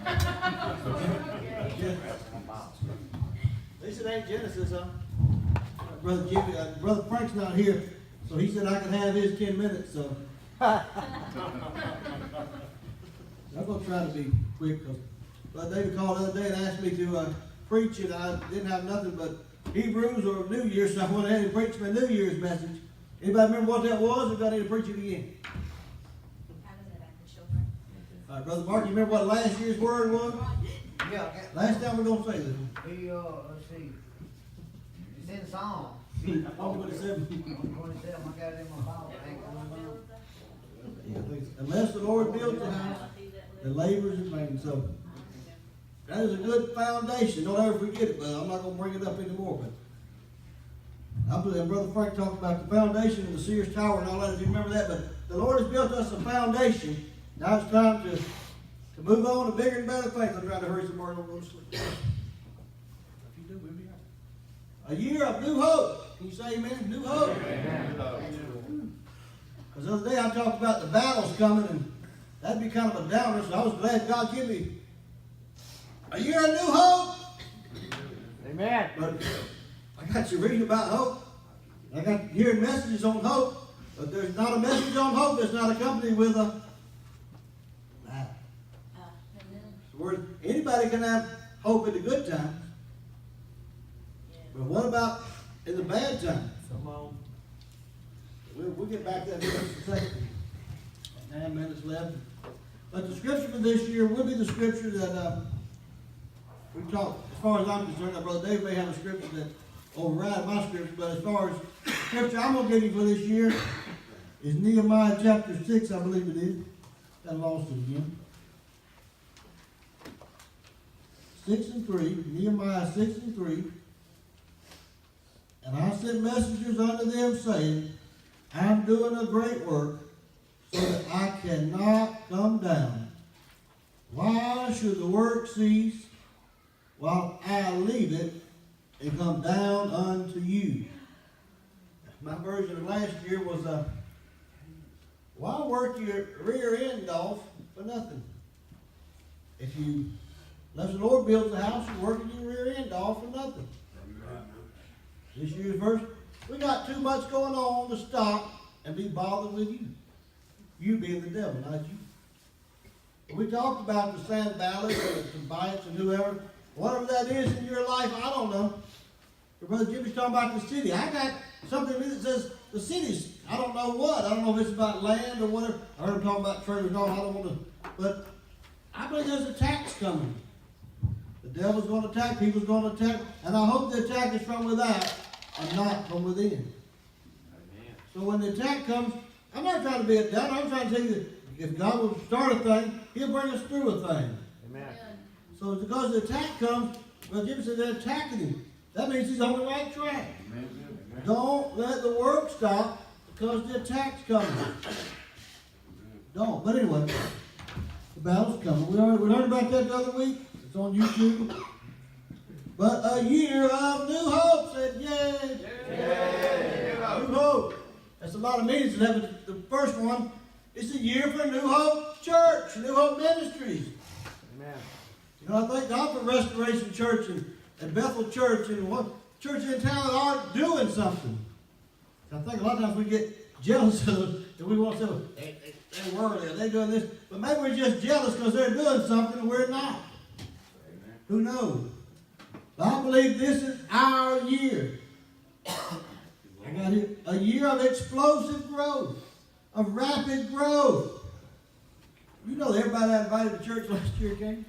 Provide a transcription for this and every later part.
At least it ain't Genesis, huh? Brother Jimmy, Brother Frank's not here, so he said I could have his 10 minutes, so. I'm going to try to be quick, because Brother David called the other day and asked me to preach, and I didn't have nothing but Hebrews or New Year's, so I went ahead and preached my New Year's message. Anybody remember what that was, or do I need to preach it again? All right, Brother Mark, you remember what last year's word was? Yeah. Last time we're going to say this. Let's see. It's in Psalm. 127. 127. I got it in my Bible. I ain't going down. Unless the Lord builds the house, the laborers in vain. So that is a good foundation. Don't ever forget it, but I'm not going to bring it up anymore. But I believe Brother Frank talked about the foundation of the Sears Tower and all that. If you remember that, but the Lord has built us a foundation. Now it's time to move on to bigger and better things. I'm trying to hurry some more. Don't go to sleep. If you do, we'll be all right. A year of new hope. Can you say amen? New hope. Because the other day I talked about the battles coming, and that'd be kind of a downer, so I was glad God gave me a year of new hope. Amen. But I got you reading about hope. I got hearing messages on hope, but there's not a message on hope that's not accompanied with a battle. So anybody can have hope in the good times, but what about in the bad times? Come on. We'll get back to that in just a second. 9 minutes left. But the scripture for this year will be the scripture that we talked, as far as I'm concerned. Now, Brother Dave may have a scripture that overrides my scripture, but as far as the scripture I'm going to give you for this year is Nehemiah chapter 6, I believe it is. I lost it again. 6 and 3, Nehemiah 6 and 3. And I sent messengers unto them, saying, I'm doing a great work, so that I cannot come down. Why should the work cease while I leave it and come down unto you? My version of last year was, why work your rear end off for nothing? Unless the Lord builds the house, you're working your rear end off for nothing. This year's verse, we got too much going on to stop and be bothered with you. You being the devil, not you. We talked about the Sanballats and the Tobias and whoever. Whatever that is in your life, I don't know. Your Brother Jimmy's talking about the city. I got something that says the cities. I don't know what. I don't know if it's about land or whatever. I heard him talking about trailers. No, I don't want to. But I believe there's attacks coming. The devil's going to attack. People's going to attack. And I hope the attack is from without and not from within. Amen. So when the attack comes, I'm not trying to be a devil. I'm trying to tell you that if God will start a thing, He'll bring us through a thing. Amen. So because the attack comes, well, Jim said they're attacking him. That means he's on the right track. Amen. Don't let the work stop because the attack's coming. Don't. But anyway, the battle's coming. We learned about that the other week. It's on YouTube. But a year of new hope. Said yay. Yay. New hope. That's a lot of meanings to have. The first one is a year for New Hope Church, New Hope Ministries. Amen. You know, I thank God for Restoration Church and Bethel Church and what churches in town that aren't doing something. I think a lot of times we get jealous of them and we want to say, they're worldly, they're doing this. But maybe we're just jealous because they're doing something and we're not. Amen. Who knows? But I believe this is our year. I got it. A year of explosive growth, of rapid growth. You know everybody that invited to church last year came?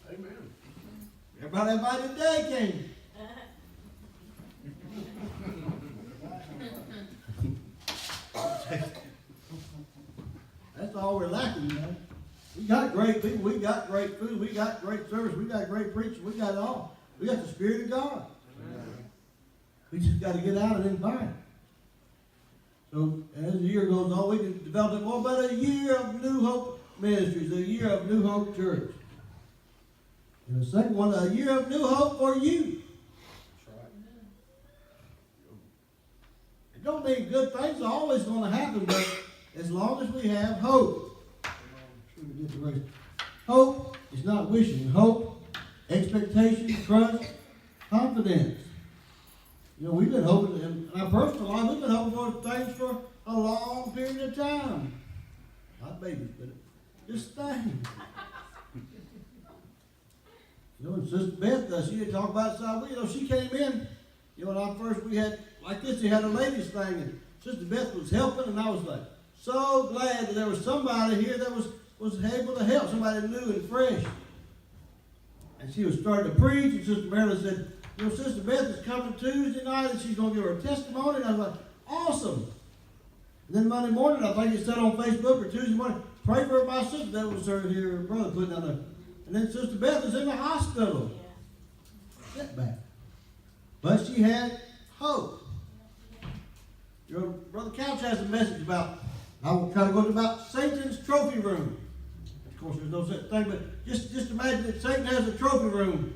Amen. Everybody invited today came. That's all we're lacking, man. We got great people. We got great food. We got great service. We got great preaching. We got it all. We got the Spirit of God. Amen. We just got to get out and invite. So as the year goes on, we can develop it more. But a year of New Hope Ministries, a year of New Hope Church. And the second one, a year of new hope for you. That's right. It don't mean good things are always going to happen, but as long as we have hope. Hope is not wishing. Hope, expectation, trust, confidence. You know, we've been hoping, in our personal life, we've been hoping for things for a long period of time. Not babies, but just things. You know, and Sister Beth, she had talked about it. You know, she came in, you know, when I first, we had, like this, they had a ladies thing, and Sister Beth was helping, and I was like, so glad that there was somebody here that was able to help, somebody new and fresh. And she was starting to preach, and Sister Marilyn said, you know, Sister Beth is coming Tuesday night, and she's going to give her a testimony. And I was like, awesome. And then Monday morning, I think it said on Facebook, or Tuesday morning, pray for my sister. That was her brother putting down there. And then Sister Beth was in the hospital. Setback. But she had hope. Your Brother Couch has a message about, I will try to go to about Satan's trophy room. Of course, there's no such thing, but just imagine that Satan has a trophy room.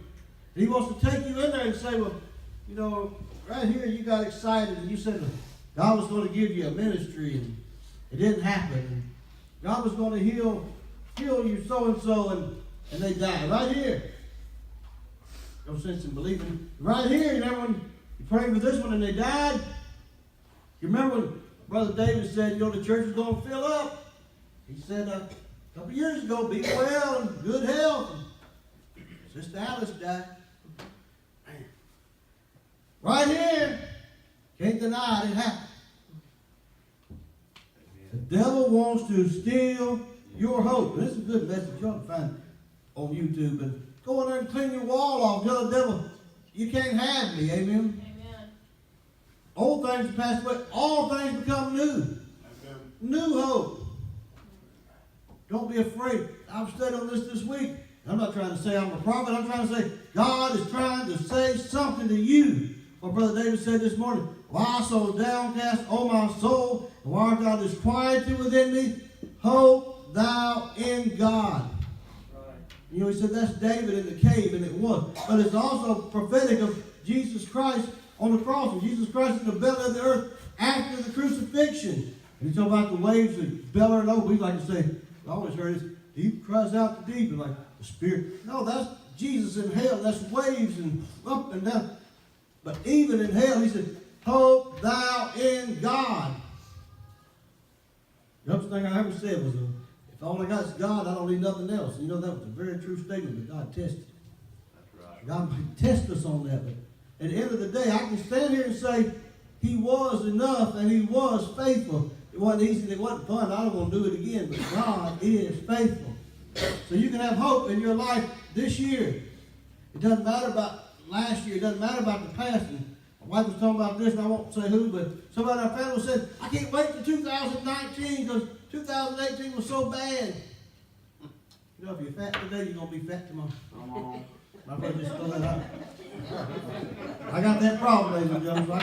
And he wants to take you in there and say, well, you know, right here you got excited and you said God was going to give you a ministry and it didn't happen. And God was going to heal you so-and-so and they died. Right here. No sense in believing. Right here, you remember when you prayed for this one and they died? You remember when Brother David said, you know, the church is going to fill up? He said a couple years ago, be well and good health. Sister Alice died. Man. Right here, can't deny it happened. The devil wants to steal your hope. And this is a good message you ought to find on YouTube. And go in there and clean your wall off. Tell the devil, you can't have me. Amen. Old things pass away. All things become new. Amen. New hope. Don't be afraid. I've studied on this week. I'm not trying to say I'm a prophet. I'm trying to say God is trying to say something to you. What Brother David said this morning. Why so downcast, O my soul? And why art thou disquieted within me? Hope thou in God. Right. You know, he said that's David in the cave, and it was. But it's also prophetic of Jesus Christ on the cross, and Jesus Christ in the belly of the earth after the crucifixion. And he's talking about the waves that bellowing over. We like to say, I always heard this, deep cries out the deep, and like the Spirit. No, that's Jesus in hell. That's waves and up and down. But even in hell, he said, hope thou in God. The other thing I ever said was, if all I got is God, I don't need nothing else. You know, that was a very true statement that God tested. That's right. God might test us on that, but at the end of the day, I can stand here and say, he was enough and he was faithful. It wasn't easy, it wasn't fun. I don't want to do it again, but God is faithful. So you can have hope in your life this year. It doesn't matter about last year. It doesn't matter about the past. And my wife was talking about this, and I won't say who, but somebody in our family said, I can't wait for 2019 because 2018 was so bad. You know, if you're fat today, you're going to be fat tomorrow. My brother just throw that out. I got that problem, ladies and gentlemen.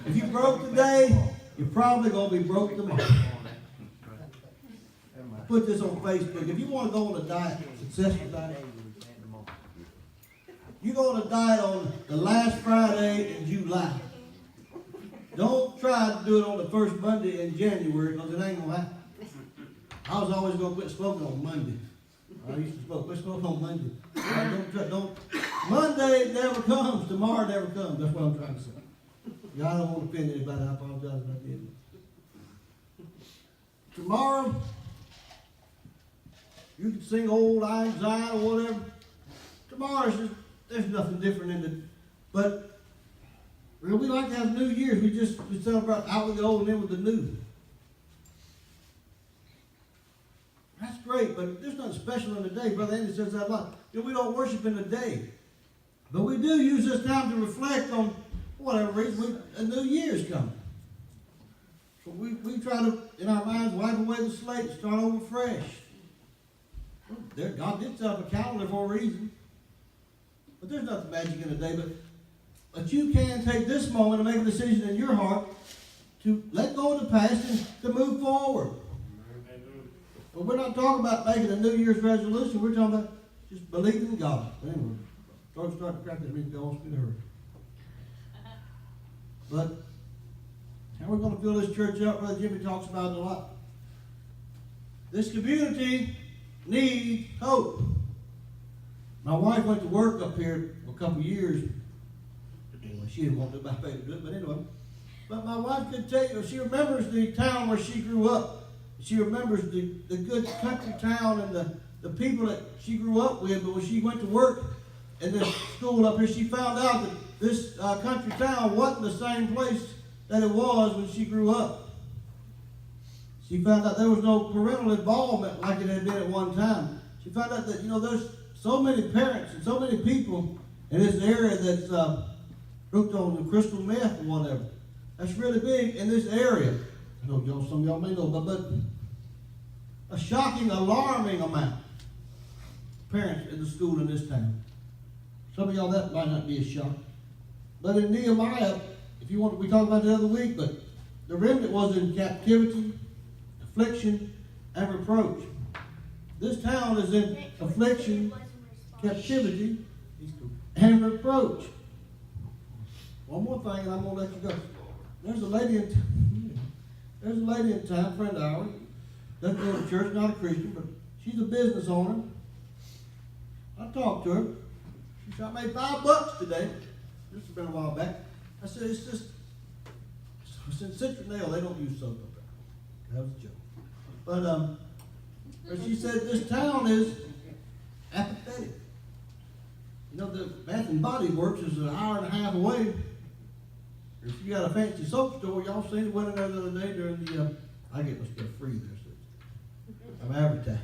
If you broke today, you're probably going to be broke tomorrow. Put this on Facebook. If you want to go on a diet, successful diet, you go on a diet on the last Friday in July. Don't try to do it on the first Monday in January because it ain't going to happen. I was always going to quit smoking on Monday. I used to smoke. Quit smoking on Monday. Monday never comes. Tomorrow never comes. That's what I'm trying to say. Yeah, I don't want to offend anybody. I apologize if I did. Tomorrow, you can sing Old Lang Syne or whatever. Tomorrow, there's nothing different in it. But we like to have New Year's. We celebrate out with the old and in with the new. That's great, but there's nothing special in the day. Brother Andy says that a lot. You know, we don't worship in the day. But we do use this time to reflect on whatever reason a new year's coming. So we try to, in our minds, wipe away the slate and start over fresh. Well, God did set up a calendar for a reason. But there's nothing magic in the day. But you can take this moment and make a decision in your heart to let go of the past and to move forward. But we're not talking about making a New Year's resolution. We're talking about just believing in God. Anyway, throats start to crack. That means God wants me to hurry. But how we're going to fill this church up, Brother Jimmy talks about it a lot. This community needs hope. My wife went to work up here for a couple of years. Anyway, she didn't want to do my favorite do it, but anyway. But my wife could tell you, she remembers the town where she grew up. She remembers the good country town and the people that she grew up with. But when she went to work in this school up here, she found out that this country town wasn't the same place that it was when she grew up. She found out there was no parental involvement like it had been at one time. She found out that, there's so many parents and so many people in this area that's hooked on the crystal meth or whatever. That's really big in this area. I know some of y'all may know, but a shocking, alarming amount of parents in the school in this town. Some of y'all, that might not be a shock. But in Nehemiah, if you want, we talked about it the other week, but the remnant was in captivity, affliction, and reproach. This town is in affliction, captivity, and reproach. One more thing, and I'm going to let you go. There's a lady in town, friend of ours, doesn't go to church, not a Christian, but she's a business owner. I talked to her. She said, I made $5 today. This has been a while back. I said, it's in citronelle. They don't use soap up there. That was a joke. But she said, this town is apathetic. The Bath and Body Works is an hour and a half away. If you got a fancy soap store, y'all seen it, went in there the other day during the, I get my stuff free there, so I'm advertising.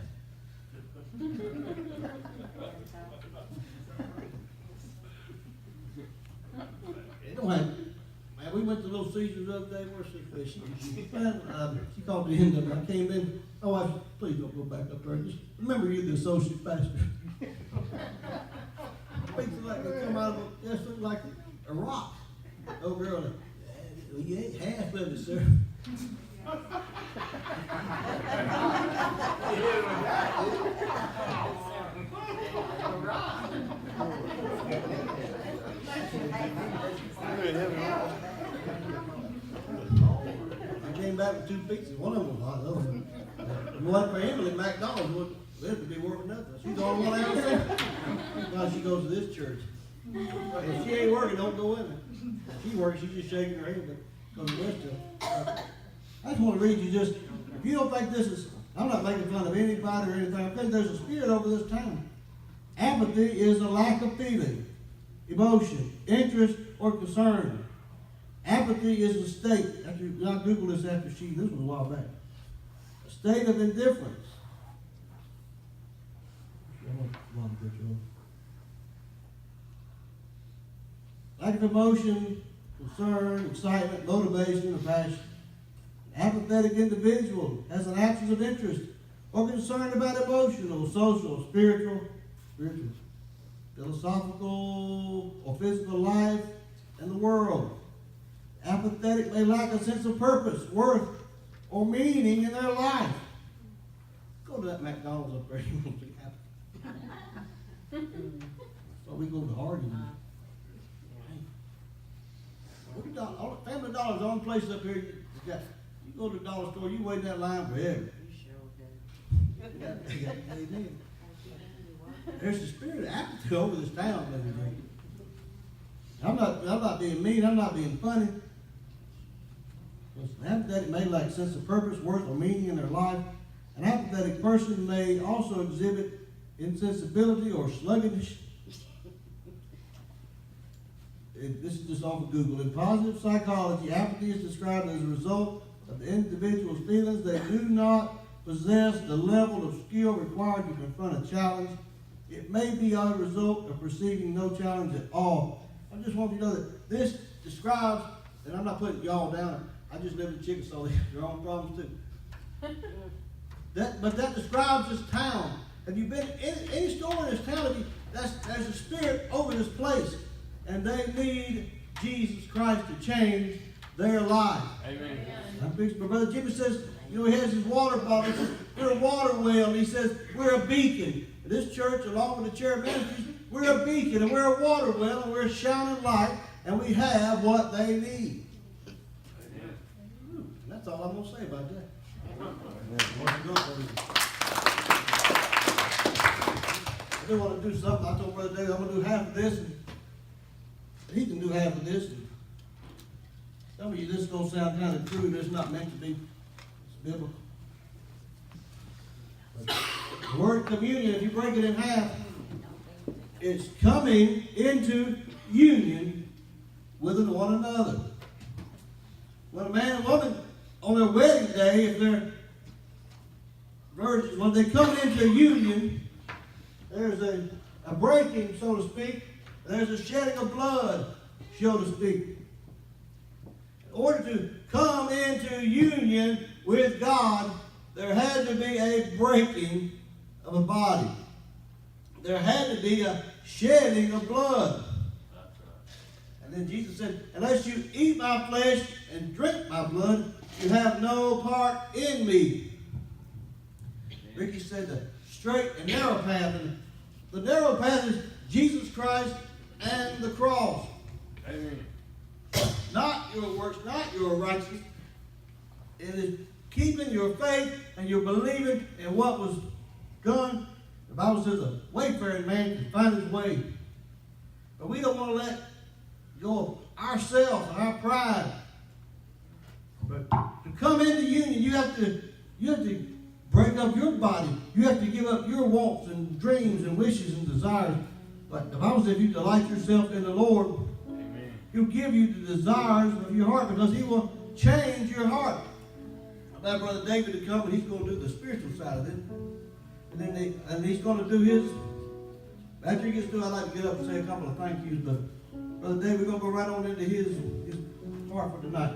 It don't have, man, we went to Little Caesars the other day, where's she called the end of it. I came in, oh, I said, please don't go back up there. Just remember you're the associate pastor. Speaks like they come out of it, just look like a rock. Oh, girl, you ain't half of it, sir. I came back with 2 pizzas. One of them was hot. The other one for Emily, McDonald's, would to be working nothing. She's the only one I ever seen. Now she goes to this church. If she ain't working, don't go in there. If she works, she's just shaking her head, but goes to the rest of it. I just want to read you just, if you don't think this is, I'm not making fun of anybody or anything, I think there's a spirit over this town. Apathy is a lack of feeling, emotion, interest, or concern. Apathy is a state, I Googled this this was a while back, a state of indifference. Lack of emotion, concern, excitement, motivation, or passion. An apathetic individual has an absence of interest or concern about emotional, social, spiritual, philosophical, or physical life and the world. Apathetic may lack a sense of purpose, worth, or meaning in their life. Go to that McDonald's up there. You won't be happy. So we go to Hardy. Family Dollar's the only place up here you go to the dollar store, you wait in that line forever. There's the spirit of apathy over this town. I'm not being mean, I'm not being funny. An apathetic may lack sense of purpose, worth, or meaning in their life. An apathetic person may also exhibit insensibility or sluggishness. This is just off of Google. In positive psychology, apathy is described as a result of the individual's feelings. They do not possess the level of skill required to confront a challenge. It may be a result of perceiving no challenge at all. I just want you to know that this describes, and I'm not putting y'all down, I just live in Chickasaw, they have their own problems too. But that describes this town. Have you been in any store in this town? There's a spirit over this place. And they need Jesus Christ to change their life. Amen. My brother Jimmy says, he has his water bottle. He says, we're a water well. And he says, we're a beacon. And this church, along with the chair of ministries, we're a beacon and we're a water well and we're a shining light and we have what they need. Amen. That's all I'm going to say about that. Amen. I do want to do something. I told Brother David, I'm going to do half of this, and he can do half of this. And some of you, this is going to sound kind of crude. It's not meant to be. It's biblical. But the word communion, if you break it in half, it's coming into union with one another. When a man and woman on their wedding day, if they're virgins, when they come into union, there's a breaking, so to speak. There's a shedding of blood, so to speak. In order to come into union with God, there had to be a breaking of a body. There had to be a shedding of blood. And then Jesus said, unless you eat my flesh and drink my blood, you have no part in me. Ricky said the straight and narrow path. And the narrow path is Jesus Christ and the cross. Amen. Not your works, not your righteousness. It is keeping your faith and your believing in what was done. The Bible says a wayfaring man can find his way. But we don't want to let go of ourselves and our pride. But to come into union, you have to break up your body. You have to give up your wants and dreams and wishes and desires. But the Bible says if you delight yourself in the Lord, Amen. He'll give you the desires of your heart because He will change your heart. I've Brother David to come and he's going to do the spiritual side of it. And he's going to do his. After he gets through, I'd like to get up and say a couple of thank yous. But Brother David, we're going to go right on into his part for tonight.